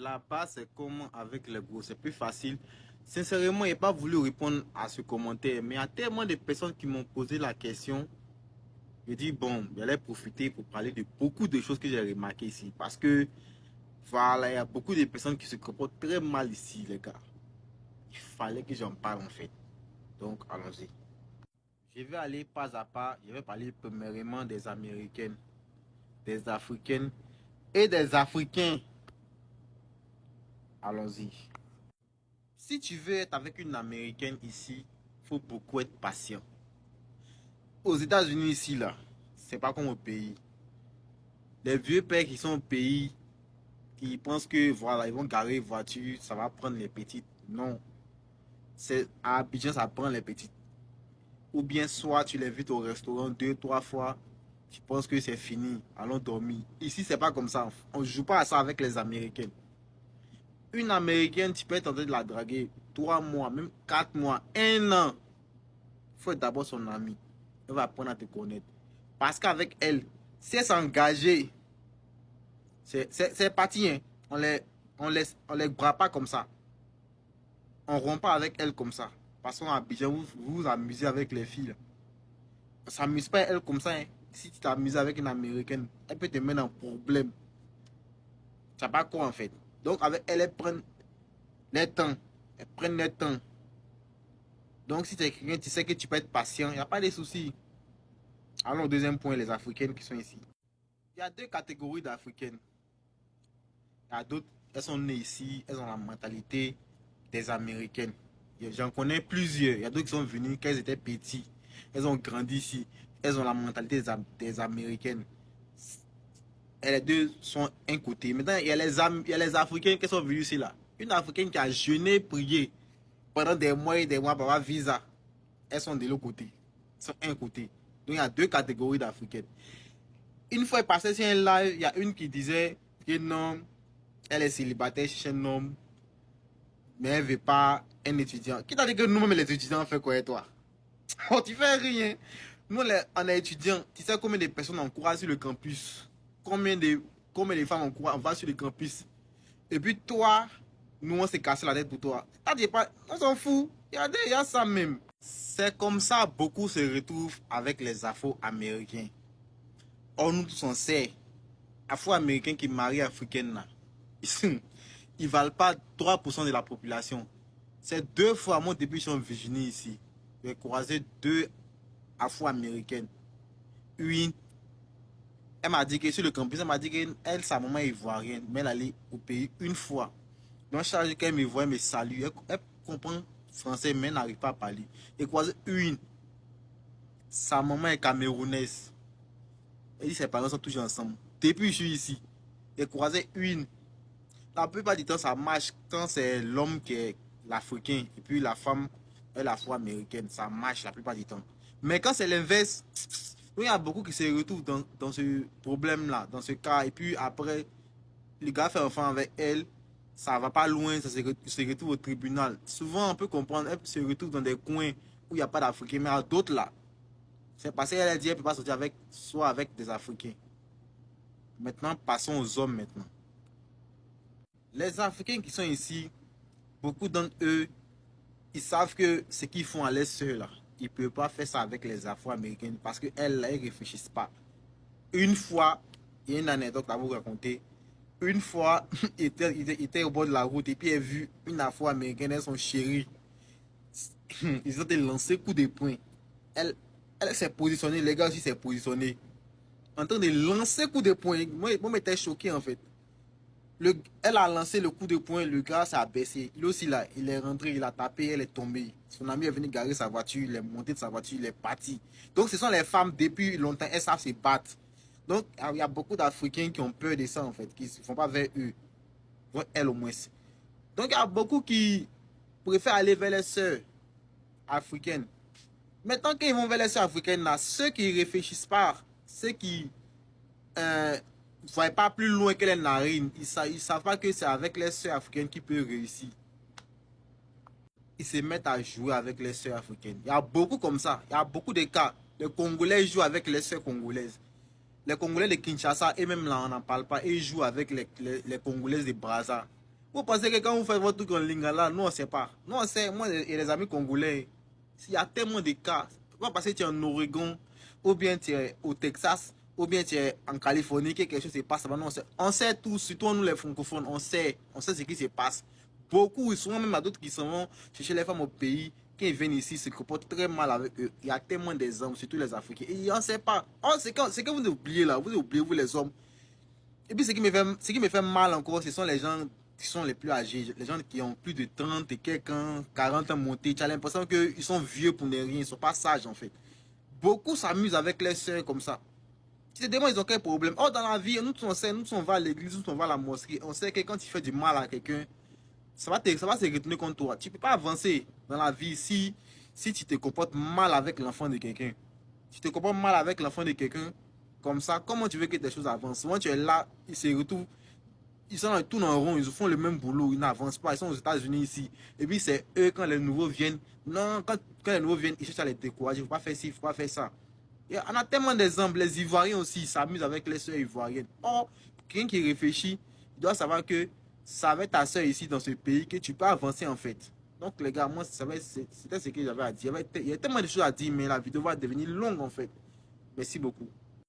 Là-bas, c'est comme avec les gros, c'est plus facile. Sincèrement, je n'ai pas voulu répondre à ce commentaire, mais il y a tellement de personnes qui m'ont posé la question. Je dis, bon, j'allais profiter pour parler de beaucoup de choses que j'ai remarquées ici. Parce que, voilà, il y a beaucoup de personnes qui se comportent très mal ici, les gars. Il fallait que j'en parle, en fait. Donc, allons-y. Je vais aller pas à pas. Je vais parler premièrement des Américaines, des Africaines et des Africains. Allons-y. Si tu veux être avec une Américaine ici, il faut beaucoup être patient. Aux États-Unis ici, là, c'est pas comme au pays. Les vieux pères qui sont au pays, qui pensent que voilà, ils vont garer une voiture, ça va prendre les petites. Non. C'est à Abidjan, ça prend les petites. Ou bien soit tu les invites au restaurant deux, trois fois, tu penses que c'est fini, allons dormir. Ici, c'est pas comme ça. On ne joue pas à ça avec les Américaines. Une Américaine, tu peux être en train de la draguer 3 mois, même 4 mois, 1 an. Il faut être d'abord son ami. Elle va apprendre à te connaître. Parce qu'avec elle, si elle s'engager, c'est parti. Hein. On les bras pas comme ça. On ne rompt pas avec elle comme ça. Parce qu'en Abidjan, vous vous amusez avec les filles. On ne s'amuse pas elle comme ça. Hein. Si tu t'amuses avec une Américaine, elle peut te mettre en problème. Tu sais pas quoi en fait. Donc avec elle, elle prend les temps. Elle prend les temps. Donc si tu es quelqu'un, tu sais que tu peux être patient, il n'y a pas de soucis. Allons au deuxième point, les Africaines qui sont ici. Il y a deux catégories d'Africaines. Il y a d'autres, elles sont nées ici, elles ont la mentalité des Américaines. J'en connais plusieurs. Il y a d'autres qui sont venues quand elles étaient petits. Elles ont grandi ici. Elles ont la mentalité des Américaines. Et les deux sont un côté. Maintenant, il y a les Africains qui sont venus ici là. Une Africaine qui a jeûné, prié pendant des mois et des mois pour avoir visa. Elles sont de l'autre côté. Elles sont un côté. Donc il y a deux catégories d'Africaines. Une fois passé sur un live, il y a une qui disait que non, elle est célibataire chez un homme, mais elle ne veut pas un étudiant. Qui t'a dit que nous-mêmes les étudiants on fait quoi et toi? Oh, tu fais rien. Nous, on est étudiants. Tu sais combien de personnes on court sur le campus? Combien de femmes on va sur le campus? Et puis toi, nous on s'est cassé la tête pour toi. T'as dit pas, on s'en fout. Il y a ça même. C'est comme ça beaucoup se retrouvent avec les Afro-Américains. Or nous tous on sait, Afro-Américains qui marient Africaines là, ils ne valent pas 3% de la population. C'est 2 fois moi depuis que je suis en Virginie ici. J'ai croisé 2 Afro-Américaines. Une, elle m'a dit que sur le campus, elle m'a dit qu'elle, sa maman est ivoirienne, mais elle allait au pays une fois. Donc, chaque jour qu'elle me voit, elle me salue. Elle comprend français, mais elle n'arrive pas à parler. J'ai croisé une, sa maman est camerounaise. Elle dit que ses parents sont toujours ensemble. Depuis que je suis ici, j'ai croisé une. La plupart du temps, ça marche quand c'est l'homme qui est l'Africain et puis la femme est l'Afro-Américaine. Ça marche la plupart du temps. Mais quand c'est l'inverse, il y a beaucoup qui se retrouvent dans ce problème-là, dans ce cas. Et puis après, le gars fait enfant avec elle, ça va pas loin, ça se retrouve au tribunal. Souvent, on peut comprendre, elle se retrouve dans des coins où il n'y a pas d'Africains, mais à d'autres là. C'est parce qu'elle a dit qu'elle ne peut pas sortir avec, soit avec des Africains. Maintenant, passons aux hommes maintenant. Les Africains qui sont ici, beaucoup d'entre eux, ils savent que ce qu'ils font à leur soeur là, ils ne peuvent pas faire ça avec les Afro-Américaines parce qu'elles ne réfléchissent pas. Une fois, il y a une anecdote à vous raconter. Une fois, il était au bord de la route et puis il a vu une Afro-Américaine et son chéri. Ils ont lancé coup de poing. Elle, elle s'est positionnée, les gars aussi s'est positionné. En train de lancer coup de poing. Moi j'étais choqué en fait. Elle a lancé le coup de poing, le gars s'est baissé. Lui aussi là, il est rentré, il a tapé, elle est tombée. Son ami est venu garer sa voiture, il est monté de sa voiture, il est parti. Donc ce sont les femmes depuis longtemps, elles savent se battre. Donc il y a beaucoup d'Africains qui ont peur de ça en fait, qui ne se font pas vers eux. Donc elles au moins. Donc il y a beaucoup qui préfèrent aller vers les sœurs africaines. Maintenant qu'ils vont vers les sœurs africaines là, ceux qui ne réfléchissent pas, ceux qui ne voient pas plus loin que les narines. Ils ne savent pas que c'est avec les sœurs africaines qu'ils peuvent réussir. Ils se mettent à jouer avec les sœurs africaines. Il y a beaucoup comme ça. Il y a beaucoup de cas. Les Congolais jouent avec les sœurs congolaises. Les Congolais de Kinshasa, et même là, on n'en parle pas. Ils jouent avec les Congolaises de Brazza. Vous pensez que quand vous faites votre truc en lingala, nous on ne sait pas. Nous on sait, moi et les amis congolais, il y a tellement de cas. Pas parce que tu es en Oregon, ou bien tu es au Texas, ou bien tu es en Californie, que quelque chose se passe. On sait tout, surtout nous les francophones, on sait ce qui se passe. Beaucoup, souvent même à d'autres qui sont chercher les femmes au pays, quand ils viennent ici, se comportent très mal avec eux. Il y a tellement d'exemples, surtout les Africains. Et on ne sait pas. Oh, c'est que vous oubliez là, vous oubliez, vous les hommes. Et puis ce qui me fait mal encore, ce sont les gens qui sont les plus âgés, les gens qui ont plus de 30 et quelques ans, 40 ans montés. Tu as l'impression qu'ils sont vieux pour ne rien, ils ne sont pas sages en fait. Beaucoup s'amusent avec les sœurs comme ça. Tu te demandes, ils ont quel problème. Oh, dans la vie, nous on sait, nous on va à l'église, nous on va à la mosquée, on sait que quand tu fais du mal à quelqu'un, ça va se retourner contre toi. Tu ne peux pas avancer dans la vie si tu te comportes mal avec l'enfant de quelqu'un. Tu te comportes mal avec l'enfant de quelqu'un, comme ça, comment tu veux que tes choses avancent? Souvent, tu es là, ils se retrouvent, ils tournent en rond, ils font le même boulot, ils n'avancent pas, ils sont aux États-Unis ici. Et puis, c'est eux, quand les nouveaux viennent, non, quand les nouveaux viennent, ils cherchent à les décourager, il ne faut pas faire ci, il ne faut pas faire ça. Et on a tellement d'exemples, les Ivoiriens aussi, ils s'amusent avec les soeurs ivoiriennes. Or, quelqu'un qui réfléchit, il doit savoir que ça va être ta soeur ici dans ce pays, que tu peux avancer en fait. Donc les gars, moi, c'était ce que j'avais à dire. Il y a tellement de choses à dire, mais la vidéo va devenir longue en fait. Merci beaucoup.